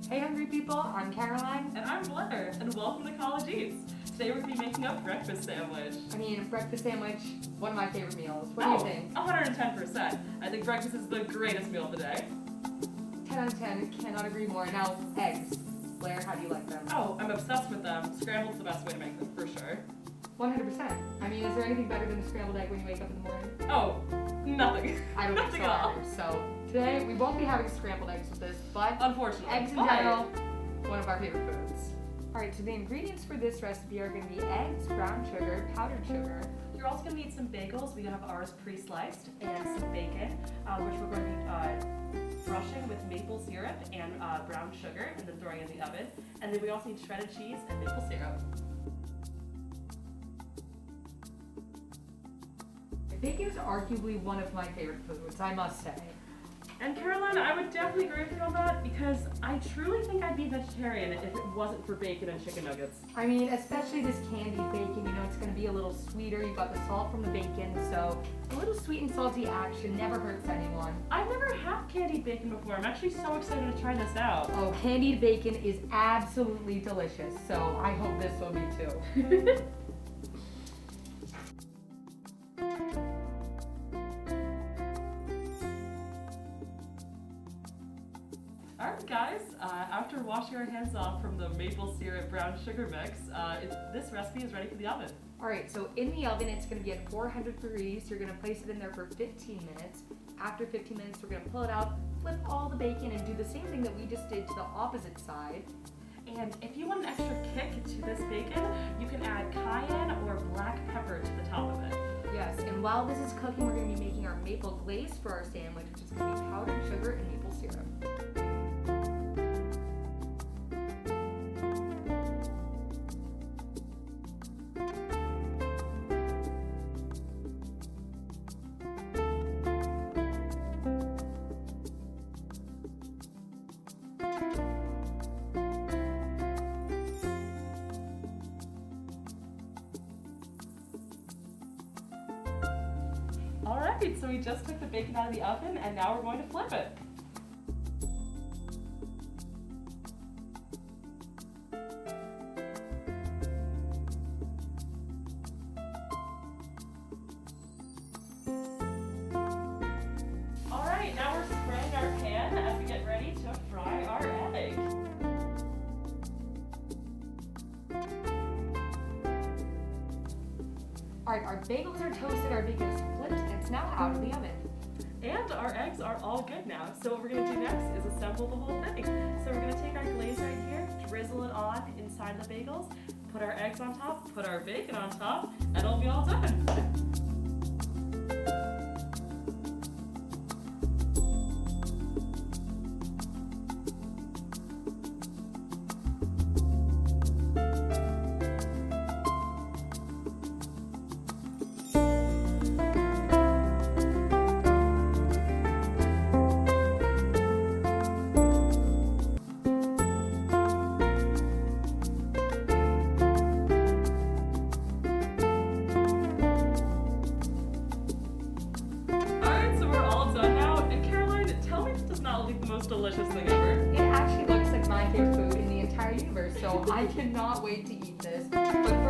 Hey hungry people, I'm Caroline. And I'm Blair, and welcome to College Eats. Today we're going to be making a breakfast sandwich. A breakfast sandwich, one of my favorite meals. What do you think? 110%. I think breakfast is the greatest meal of the day. 10 out of 10, cannot agree more. Now, eggs. Blair, how do you like them? Oh, I'm obsessed with them. Scrambled's the best way to make them, for sure. 100%. Is there anything better than a scrambled egg when you wake up in the morning? Oh, nothing. I don't think Nothing so at all. either. So, today we won't be having scrambled eggs with this, but Unfortunately. eggs in general, one of our favorite foods. Alright, so the ingredients for this recipe are going to be eggs, brown sugar, powdered sugar. You're also going to need some bagels. We have ours pre-sliced, and some bacon, which we're going to be brushing with maple syrup and brown sugar, and then throwing in the oven. And then we also need shredded cheese and maple syrup. Bacon is arguably one of my favorite foods, I must say. And Caroline, I would definitely agree with you on that because I truly think I'd be vegetarian if it wasn't for bacon and chicken nuggets. Especially this candied bacon, it's going to be a little sweeter. You've got the salt from the bacon, so a little sweet and salty action never hurts anyone. I've never had candied bacon before. I'm actually so excited to try this out. Oh, candied bacon is absolutely delicious, so I hope this will be too. Alright guys, after washing our hands off from the maple syrup brown sugar mix, this recipe is ready for the oven. Alright, so in the oven it's going to be at 400 degrees. You're going to place it in there for 15 minutes. After 15 minutes we're going to pull it out, flip all the bacon and do the same thing that we just did to the opposite side. And if you want an extra kick to this bacon, you can add cayenne or black pepper to the top of it. Yes, and while this is cooking we're going to be making our maple glaze for our sandwich, which is going to be powdered sugar and maple syrup. Alright, so we just took the bacon out of the oven and now we're going to flip it. Alright, now we're spraying our pan as we get ready to fry our egg. Alright, our bagels are toasted, our bacon is flipped, and it's now out of the oven. And our eggs are all good now. So what we're going to do next is assemble the whole thing. So we're going to take our glaze right here, drizzle it on inside the bagels, put our eggs on top, put our bacon on top, and it'll be all done. Delicious thing ever. It actually looks like my favorite food in the entire universe, so I cannot wait to eat this. But